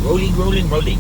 Rolling, rolling, rolling.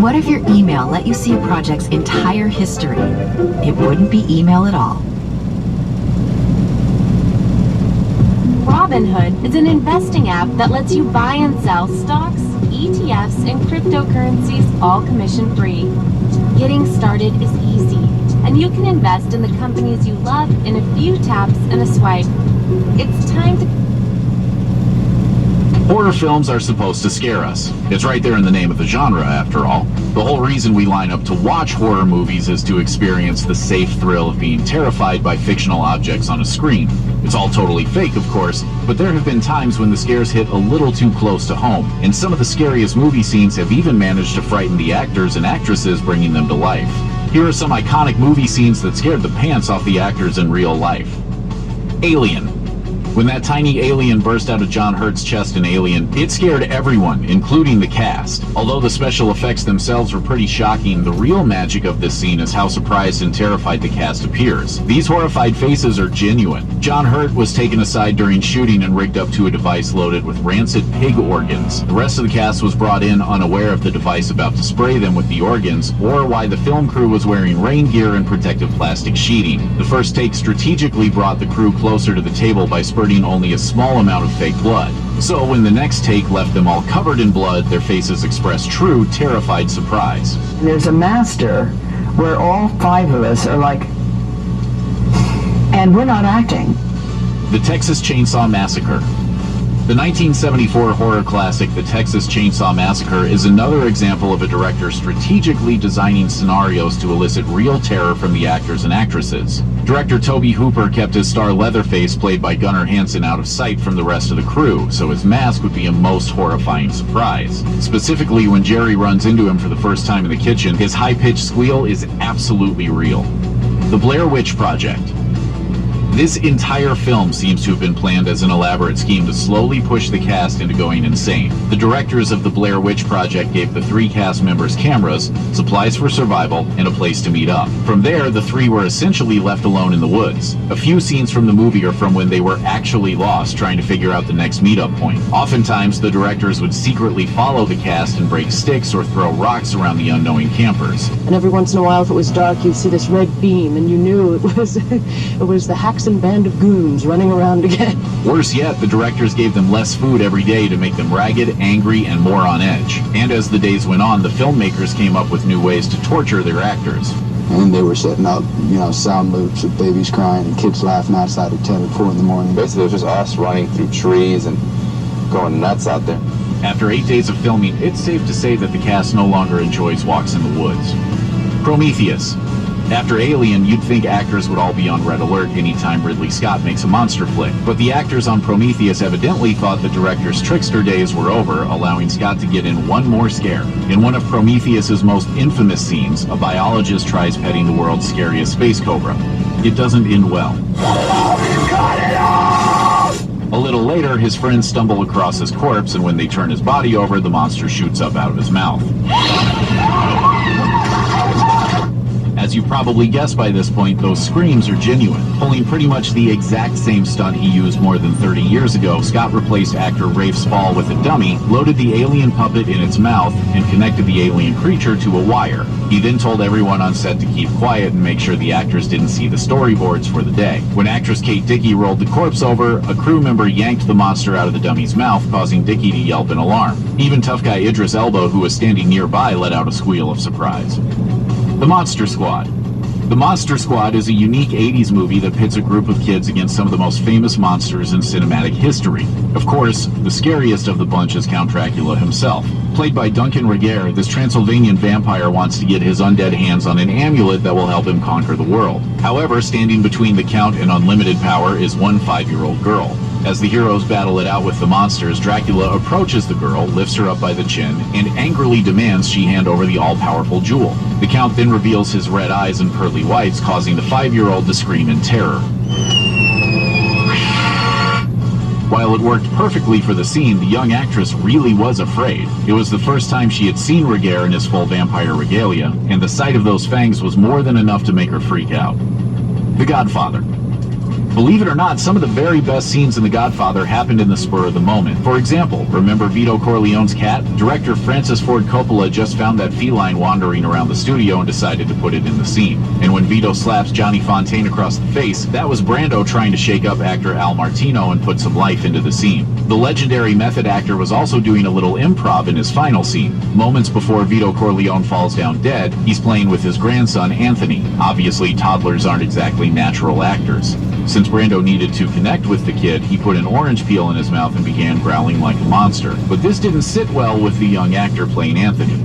What if your email let you see a project's entire history? It wouldn't be email at all. Robinhood is an investing app that lets you buy and sell stocks, ETFs, and cryptocurrencies all commission-free. Getting started is easy, and you can invest in the companies you love in a few taps and a swipe. It's time to Horror films are supposed to scare us. It's right there in the name of the genre, after all. The whole reason we line up to watch horror movies is to experience the safe thrill of being terrified by fictional objects on a screen. It's all totally fake, of course, but there have been times when the scares hit a little too close to home, and some of the scariest movie scenes have even managed to frighten the actors and actresses, bringing them to life. Here are some iconic movie scenes that scared the pants off the actors in real life. Alien. When that tiny alien burst out of John Hurt's chest in Alien, it scared everyone, including the cast. Although the special effects themselves were pretty shocking, the real magic of this scene is how surprised and terrified the cast appears. These horrified faces are genuine. John Hurt was taken aside during shooting and rigged up to a device loaded with rancid pig organs. The rest of the cast was brought in unaware of the device about to spray them with the organs, or why the film crew was wearing rain gear and protective plastic sheeting. The first take strategically brought the crew closer to the table by spurting only a small amount of fake blood. So when the next take left them all covered in blood, their faces expressed true, terrified surprise. There's a master where all 5 of us are like, and we're not acting. The Texas Chainsaw Massacre. The 1974 horror classic The Texas Chainsaw Massacre is another example of a director strategically designing scenarios to elicit real terror from the actors and actresses. Director Tobe Hooper kept his star Leatherface, played by Gunnar Hansen, out of sight from the rest of the crew, so his mask would be a most horrifying surprise. Specifically, when Jerry runs into him for the first time in the kitchen, his high-pitched squeal is absolutely real. The Blair Witch Project. This entire film seems to have been planned as an elaborate scheme to slowly push the cast into going insane. The directors of the Blair Witch Project gave the 3 cast members cameras, supplies for survival, and a place to meet up. From there, the 3 were essentially left alone in the woods. A few scenes from the movie are from when they were actually lost trying to figure out the next meetup point. Oftentimes, the directors would secretly follow the cast and break sticks or throw rocks around the unknowing campers. And every once in a while, if it was dark, you'd see this red beam, and you knew it was the Haxon band of goons running around again. Worse yet, the directors gave them less food every day to make them ragged, angry, and more on edge. And as the days went on, the filmmakers came up with new ways to torture their actors. And they were setting up, sound loops of babies crying and kids laughing outside at 10 or 4 in the morning. Basically, it was just us running through trees and going nuts out there. After 8 days of filming, it's safe to say that the cast no longer enjoys walks in the woods. Prometheus. After Alien, you'd think actors would all be on red alert anytime Ridley Scott makes a monster flick, but the actors on Prometheus evidently thought the director's trickster days were over, allowing Scott to get in one more scare. In one of Prometheus's most infamous scenes, a biologist tries petting the world's scariest space cobra. It doesn't end well. A little later, his friends stumble across his corpse, and when they turn his body over, the monster shoots up out of his mouth. As you probably guessed by this point, those screams are genuine. Pulling pretty much the exact same stunt he used more than 30 years ago, Scott replaced actor Rafe Spall with a dummy, loaded the alien puppet in its mouth, and connected the alien creature to a wire. He then told everyone on set to keep quiet and make sure the actors didn't see the storyboards for the day. When actress Kate Dickie rolled the corpse over, a crew member yanked the monster out of the dummy's mouth, causing Dickie to yelp in alarm. Even tough guy Idris Elba, who was standing nearby, let out a squeal of surprise. The Monster Squad. The Monster Squad is a unique 80s movie that pits a group of kids against some of the most famous monsters in cinematic history. Of course, the scariest of the bunch is Count Dracula himself. Played by Duncan Regehr, this Transylvanian vampire wants to get his undead hands on an amulet that will help him conquer the world. However, standing between the Count and unlimited power is one 5-year-old girl. As the heroes battle it out with the monsters, Dracula approaches the girl, lifts her up by the chin, and angrily demands she hand over the all-powerful jewel. The Count then reveals his red eyes and pearly whites, causing the 5-year-old to scream in terror. While it worked perfectly for the scene, the young actress really was afraid. It was the first time she had seen Regehr in his full vampire regalia, and the sight of those fangs was more than enough to make her freak out. The Godfather. Believe it or not, some of the very best scenes in The Godfather happened in the spur of the moment. For example, remember Vito Corleone's cat? Director Francis Ford Coppola just found that feline wandering around the studio and decided to put it in the scene. And when Vito slaps Johnny Fontaine across the face, that was Brando trying to shake up actor Al Martino and put some life into the scene. The legendary method actor was also doing a little improv in his final scene. Moments before Vito Corleone falls down dead, he's playing with his grandson, Anthony. Obviously, toddlers aren't exactly natural actors. Since Brando needed to connect with the kid, he put an orange peel in his mouth and began growling like a monster. But this didn't sit well with the young actor playing Anthony.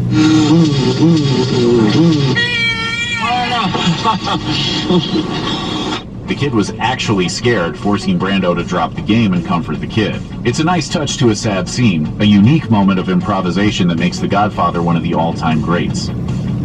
The kid was actually scared, forcing Brando to drop the game and comfort the kid. It's a nice touch to a sad scene, a unique moment of improvisation that makes The Godfather one of the all-time greats.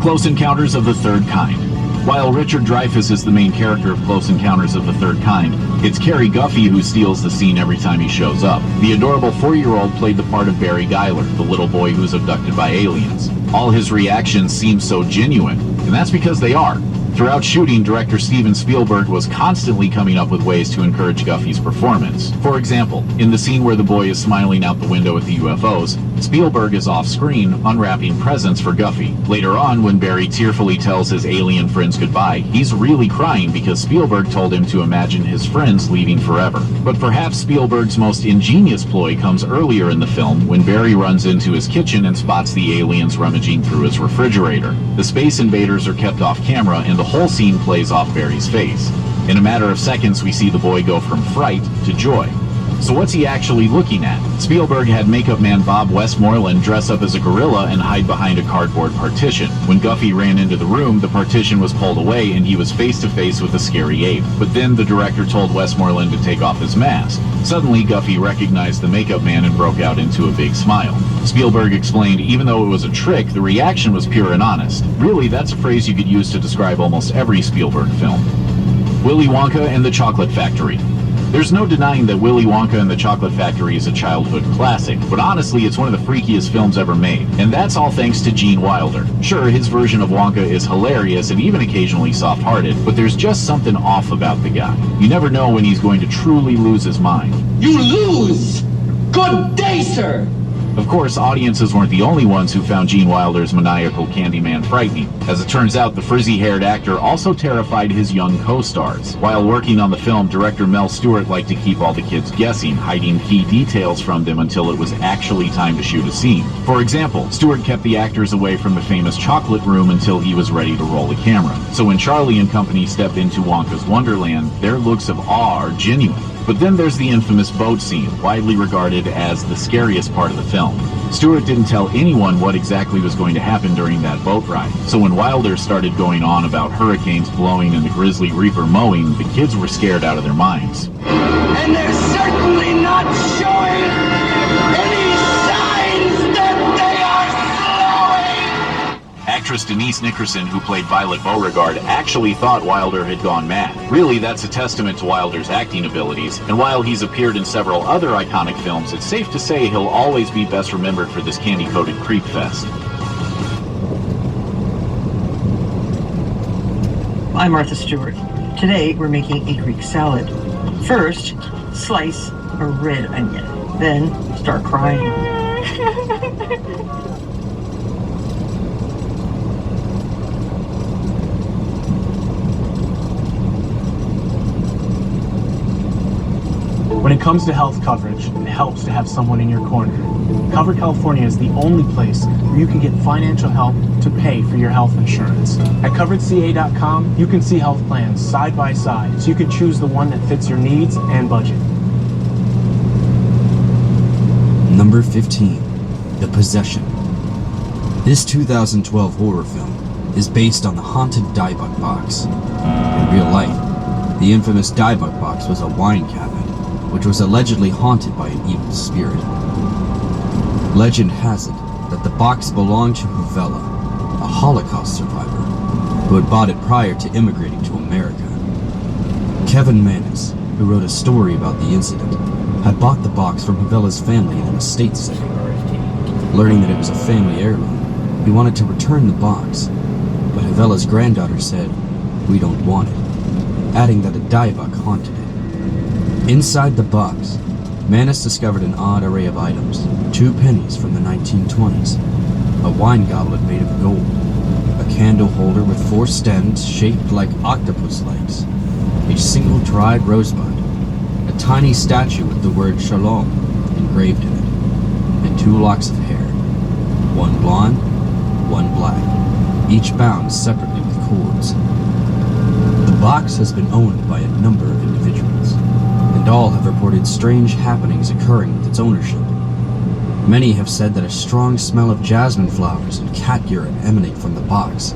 Close Encounters of the Third Kind. While Richard Dreyfuss is the main character of Close Encounters of the Third Kind, it's Cary Guffey who steals the scene every time he shows up. The adorable 4-year-old played the part of Barry Geiler, the little boy who's abducted by aliens. All his reactions seem so genuine, and that's because they are. Throughout shooting, director Steven Spielberg was constantly coming up with ways to encourage Guffey's performance. For example, in the scene where the boy is smiling out the window at the UFOs, Spielberg is off-screen, unwrapping presents for Guffey. Later on, when Barry tearfully tells his alien friends goodbye, he's really crying because Spielberg told him to imagine his friends leaving forever. But perhaps Spielberg's most ingenious ploy comes earlier in the film, when Barry runs into his kitchen and spots the aliens rummaging through his refrigerator. The space invaders are kept off camera, and the whole scene plays off Barry's face. In a matter of seconds, we see the boy go from fright to joy. So what's he actually looking at? Spielberg had makeup man Bob Westmoreland dress up as a gorilla and hide behind a cardboard partition. When Guffey ran into the room, the partition was pulled away and he was face to face with a scary ape. But then the director told Westmoreland to take off his mask. Suddenly, Guffey recognized the makeup man and broke out into a big smile. Spielberg explained even though it was a trick, the reaction was pure and honest. Really, that's a phrase you could use to describe almost every Spielberg film. Willy Wonka and the Chocolate Factory. There's no denying that Willy Wonka and the Chocolate Factory is a childhood classic, but honestly, it's one of the freakiest films ever made. And that's all thanks to Gene Wilder. Sure, his version of Wonka is hilarious and even occasionally soft-hearted, but there's just something off about the guy. You never know when he's going to truly lose his mind. You lose! Good day, sir! Of course, audiences weren't the only ones who found Gene Wilder's maniacal Candyman frightening. As it turns out, the frizzy-haired actor also terrified his young co-stars. While working on the film, director Mel Stewart liked to keep all the kids guessing, hiding key details from them until it was actually time to shoot a scene. For example, Stewart kept the actors away from the famous chocolate room until he was ready to roll the camera. So when Charlie and company step into Wonka's Wonderland, their looks of awe are genuine. But then there's the infamous boat scene, widely regarded as the scariest part of the film. Stewart didn't tell anyone what exactly was going to happen during that boat ride. So when Wilder started going on about hurricanes blowing and the Grizzly Reaper mowing, the kids were scared out of their minds. And they're certainly not showing any signs that they are slowing! Actress Denise Nickerson, who played Violet Beauregard, actually thought Wilder had gone mad. Really, that's a testament to Wilder's acting abilities, and while he's appeared in several other iconic films, it's safe to say he'll always be best remembered for this candy-coated creep fest. I'm Martha Stewart. Today we're making a Greek salad. First, slice a red onion, then start crying. When it comes to health coverage, it helps to have someone in your corner. Cover California is the only place where you can get financial help to pay for your health insurance. At coveredca.com, you can see health plans side by side, so you can choose the one that fits your needs and budget. Number 15, The Possession. This 2012 horror film is based on the haunted Diebuck box. In real life, the infamous Diebuck box was a wine cabinet which was allegedly haunted by an evil spirit. Legend has it that the box belonged to Hovella, a Holocaust survivor who had bought it prior to immigrating to America. Kevin Mannis, who wrote a story about the incident, had bought the box from Hovella's family in an estate sale. Learning that it was a family heirloom, he wanted to return the box, but Hovella's granddaughter said, "We don't want it," adding that a Diebuck haunted it. Inside the box, Mannis discovered an odd array of items. 2 pennies from the 1920s, a wine goblet made of gold, a candle holder with 4 stems shaped like octopus legs, a single dried rosebud, a tiny statue with the word Shalom, engraved in it, and 2 locks of hair, one blonde, one black, each bound separately with cords. The box has been owned by a number of individuals, and all have reported strange happenings occurring with its ownership. Many have said that a strong smell of jasmine flowers and cat urine emanate from the box,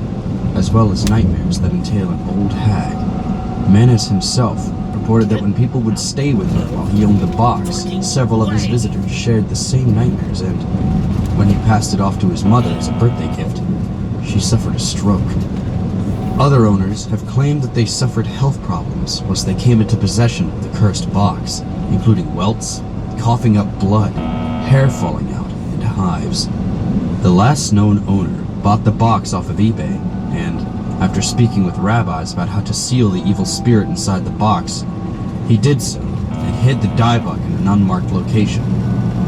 as well as nightmares that entail an old hag. Manis himself reported that when people would stay with him while he owned the box, several of his visitors shared the same nightmares, and when he passed it off to his mother as a birthday gift, she suffered a stroke. Other owners have claimed that they suffered health problems once they came into possession of the cursed box, including welts, coughing up blood, hair falling out, and hives. The last known owner bought the box off of eBay, and after speaking with rabbis about how to seal the evil spirit inside the box, he did so and hid the diebuck in an unmarked location.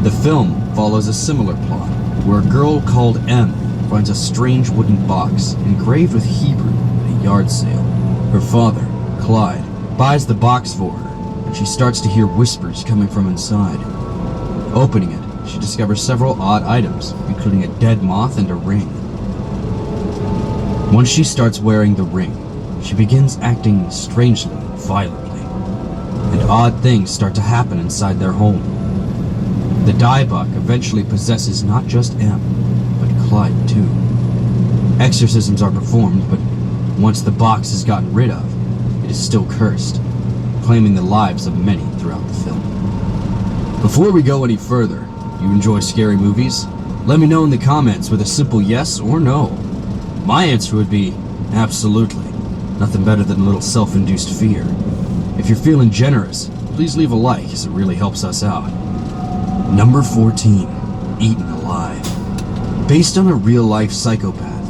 The film follows a similar plot, where a girl called M finds a strange wooden box engraved with Hebrew at a yard sale. Her father, Clyde, buys the box for her, and she starts to hear whispers coming from inside. Opening it, she discovers several odd items, including a dead moth and a ring. Once she starts wearing the ring, she begins acting strangely, violently, and odd things start to happen inside their home. The diebuck eventually possesses not just M, but Clyde too. Exorcisms are performed, but once the box is gotten rid of, it is still cursed, claiming the lives of many throughout the film. Before we go any further, you enjoy scary movies? Let me know in the comments with a simple yes or no. My answer would be absolutely. Nothing better than a little self-induced fear. If you're feeling generous, please leave a like as it really helps us out. Number 14, Eaten Alive. Based on a real-life psychopath,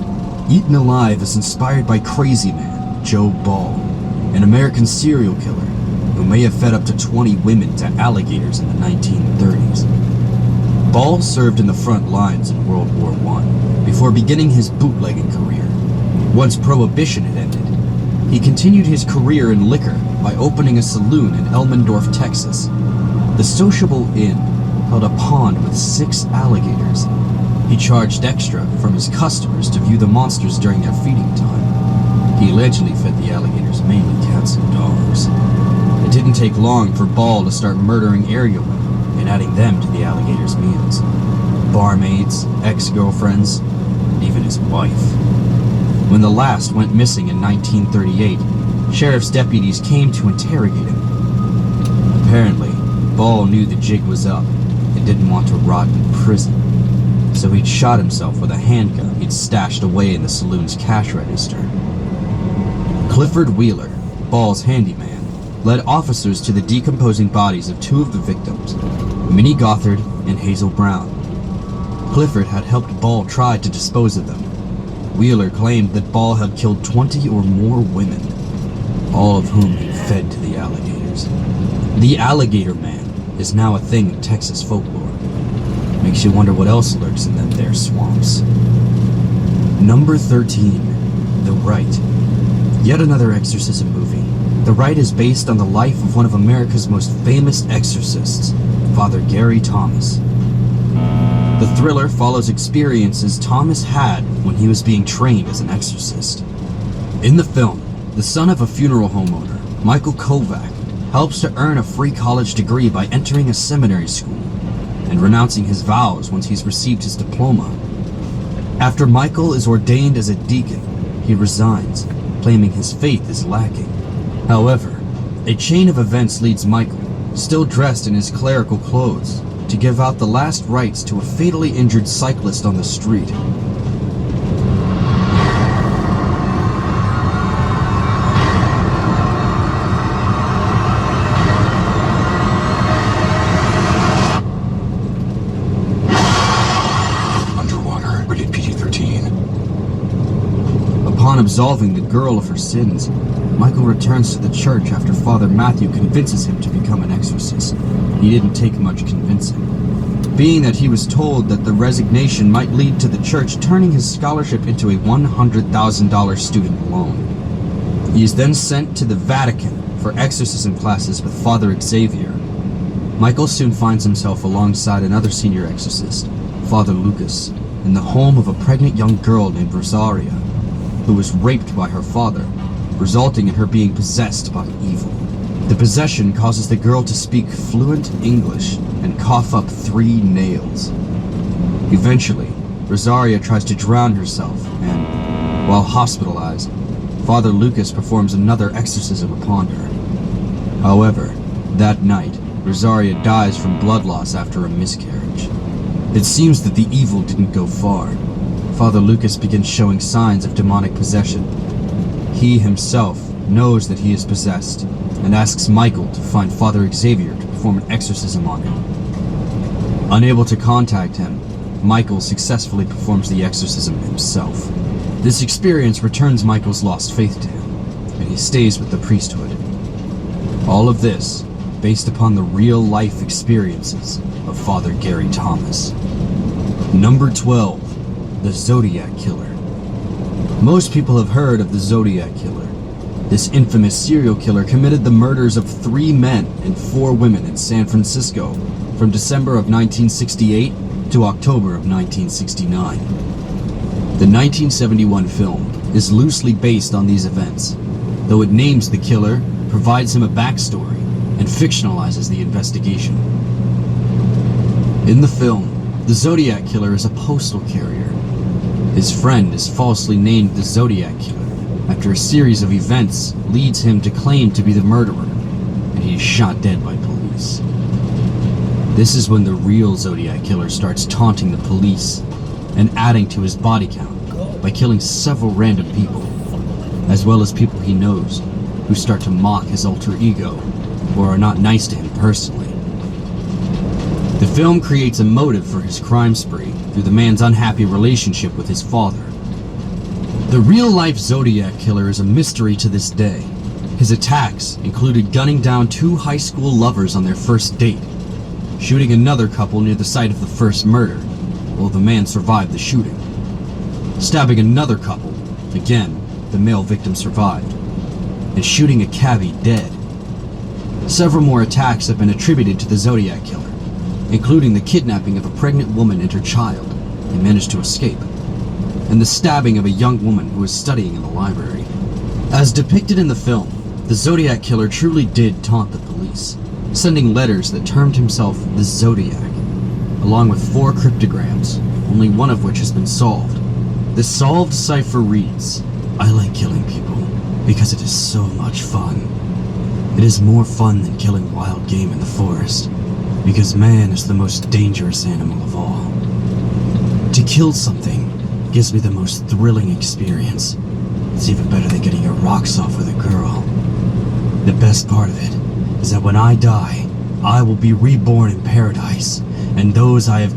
Eaten Alive is inspired by Crazy Man Joe Ball, an American serial killer who may have fed up to 20 women to alligators in the 1930s. Ball served in the front lines in World War I before beginning his bootlegging career. Once Prohibition had ended, he continued his career in liquor by opening a saloon in Elmendorf, Texas. The Sociable Inn held a pond with 6 alligators. He charged extra from his customers to view the monsters during their feeding time. He allegedly fed the alligators mainly cats and dogs. It didn't take long for Ball to start murdering area women and adding them to the alligators' meals. Barmaids, ex-girlfriends, and even his wife. When the last went missing in 1938, sheriff's deputies came to interrogate him. Apparently, Ball knew the jig was up and didn't want to rot in prison, so he'd shot himself with a handgun he'd stashed away in the saloon's cash register. Clifford Wheeler, Ball's handyman, led officers to the decomposing bodies of 2 of the victims, Minnie Gothard and Hazel Brown. Clifford had helped Ball try to dispose of them. Wheeler claimed that Ball had killed 20 or more women, all of whom he fed to the alligators. The Alligator Man is now a thing of Texas folklore. Makes you wonder what else lurks in them there swamps. Number 13, The Rite. Yet another exorcism movie. The Rite is based on the life of one of America's most famous exorcists, Father Gary Thomas. The thriller follows experiences Thomas had when he was being trained as an exorcist. In the film, the son of a funeral home owner, Michael Kovac, helps to earn a free college degree by entering a seminary school and renouncing his vows once he's received his diploma. After Michael is ordained as a deacon, he resigns, claiming his faith is lacking. However, a chain of events leads Michael, still dressed in his clerical clothes, to give out the last rites to a fatally injured cyclist on the street. Underwater, rated PG-13. Upon absolving the girl of her sins, Michael returns to the church after Father Matthew convinces him to become an exorcist. He didn't take much convincing, being that he was told that the resignation might lead to the church turning his scholarship into a $100,000 student loan. He is then sent to the Vatican for exorcism classes with Father Xavier. Michael soon finds himself alongside another senior exorcist, Father Lucas, in the home of a pregnant young girl named Rosaria, who was raped by her father, resulting in her being possessed by evil. The possession causes the girl to speak fluent English and cough up 3 nails. Eventually, Rosaria tries to drown herself and, while hospitalized, Father Lucas performs another exorcism upon her. However, that night, Rosaria dies from blood loss after a miscarriage. It seems that the evil didn't go far. Father Lucas begins showing signs of demonic possession. He himself knows that he is possessed and asks Michael to find Father Xavier to perform an exorcism on him. Unable to contact him, Michael successfully performs the exorcism himself. This experience returns Michael's lost faith to him, and he stays with the priesthood. All of this based upon the real-life experiences of Father Gary Thomas. Number 12, the Zodiac Killer. Most people have heard of the Zodiac Killer. This infamous serial killer committed the murders of 3 men and 4 women in San Francisco from December of 1968 to October of 1969. The 1971 film is loosely based on these events, though it names the killer, provides him a backstory, and fictionalizes the investigation. In the film, the Zodiac Killer is a postal carrier. His friend is falsely named the Zodiac Killer after a series of events leads him to claim to be the murderer, and he is shot dead by police. This is when the real Zodiac Killer starts taunting the police and adding to his body count by killing several random people, as well as people he knows, who start to mock his alter ego or are not nice to him personally. The film creates a motive for his crime spree through the man's unhappy relationship with his father. The real-life Zodiac Killer is a mystery to this day. His attacks included gunning down 2 high school lovers on their first date, shooting another couple near the site of the first murder, while the man survived the shooting, stabbing another couple, again, the male victim survived, and shooting a cabbie dead. Several more attacks have been attributed to the Zodiac Killer, including the kidnapping of a pregnant woman and her child, who managed to escape, and the stabbing of a young woman who was studying in the library. As depicted in the film, the Zodiac Killer truly did taunt the police, sending letters that termed himself the Zodiac, along with 4 cryptograms, only one of which has been solved. The solved cipher reads, "I like killing people because it is so much fun. It is more fun than killing wild game in the forest, because man is the most dangerous animal of all. To kill something gives me the most thrilling experience. It's even better than getting your rocks off with a girl. The best part of it is that when I die, I will be reborn in paradise, and those I have..."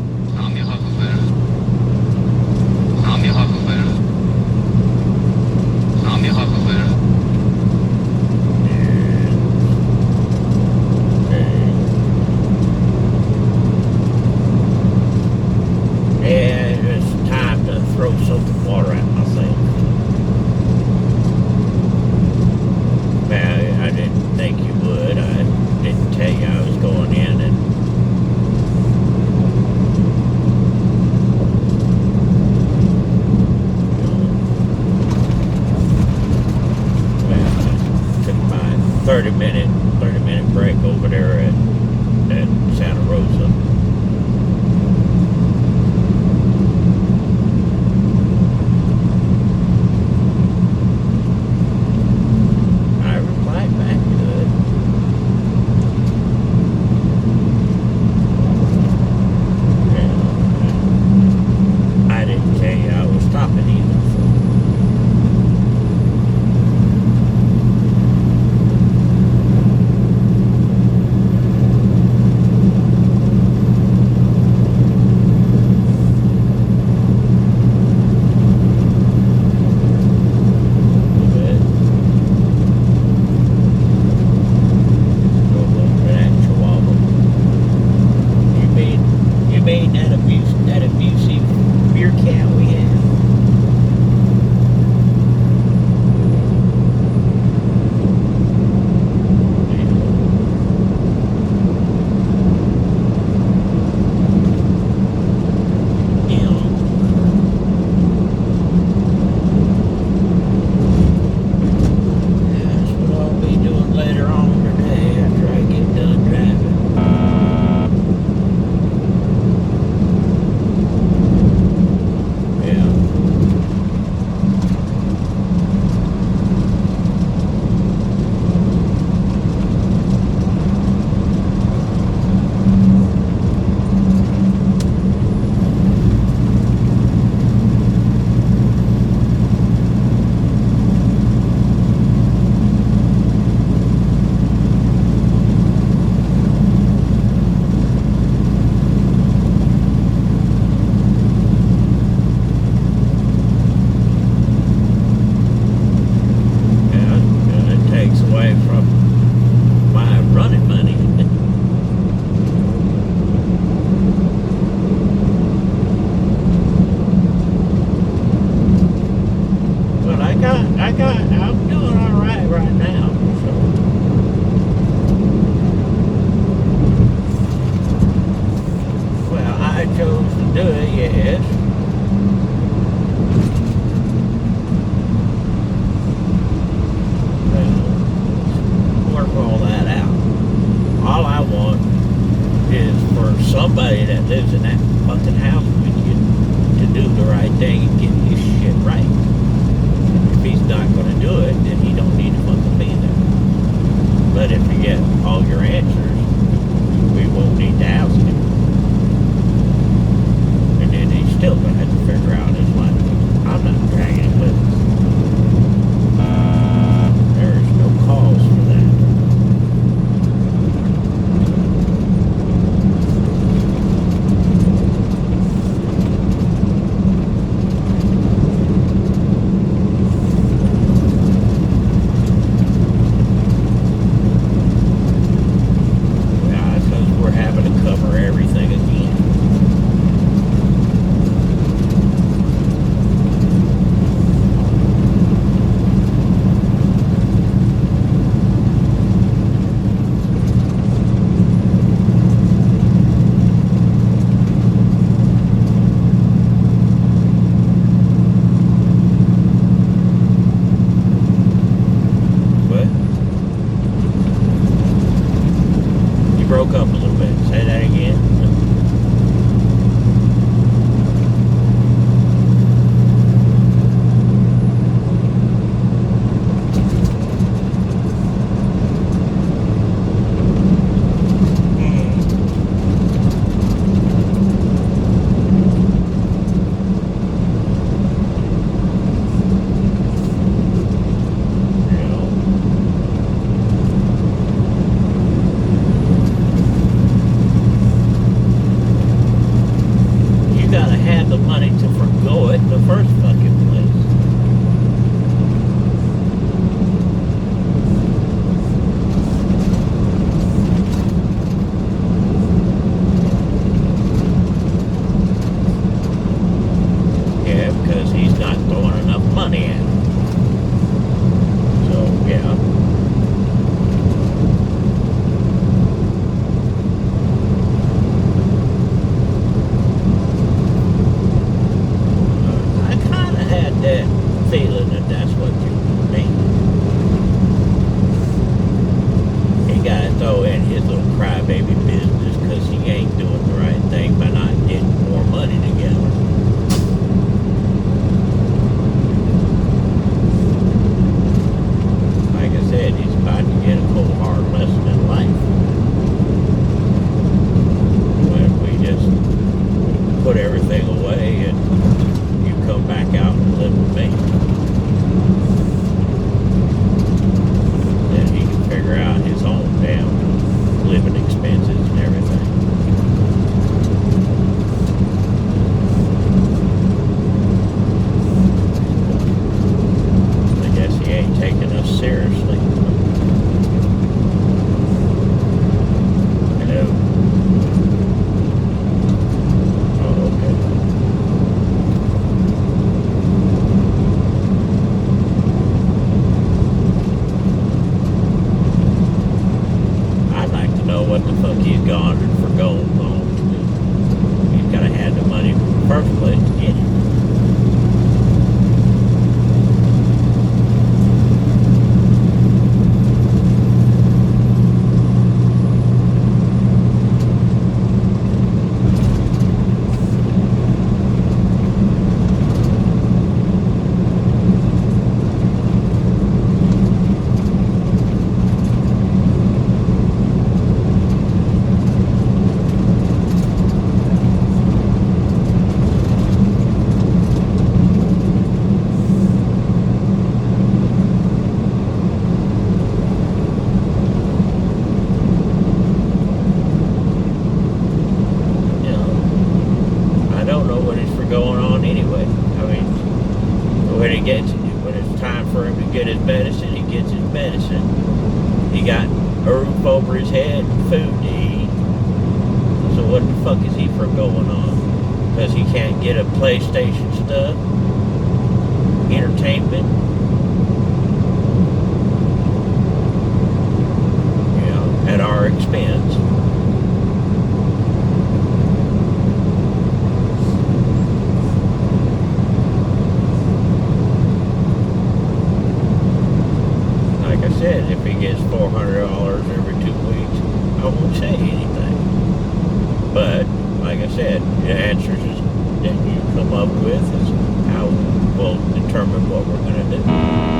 I'm doing all right now. So. Well, I chose to do it, yes. Well, work all that out. All I want is for somebody that lives in that fucking house with you to do the right thing and get his shit right. If he's not going to do it, then he don't need to fucking be there. But if you get all your answers, we won't need to ask him. And then he's still going to have to figure out his life. I'm not dragging it with us. There is no cause for that. Broke up a little bit. Say that again. The money to forgo it in the first fucking place. Yeah, because he's not throwing enough money at it. So, yeah. That feeling that that's what you mean. He got to throw in his little crybaby business because he ain't doing the right thing by not getting more money together. Like I said, he's about to get a cold hard lesson in life. When we just put everything away and come back out and live with me. Then he can figure out his own damn living expenses and everything. I guess he ain't taking us seriously. Hello. Oh, okay. What the fuck he's gone and forgone on to do. He's gotta have the money in the first place to get it. When it's time for him to get his medicine, he gets his medicine. He got a roof over his head and food to eat. So what the fuck is he for going on? Because he can't get a PlayStation stuff, entertainment, if he gets $400 every 2 weeks, I won't say anything. But, like I said, the answers that you come up with is how we'll determine what we're going to do.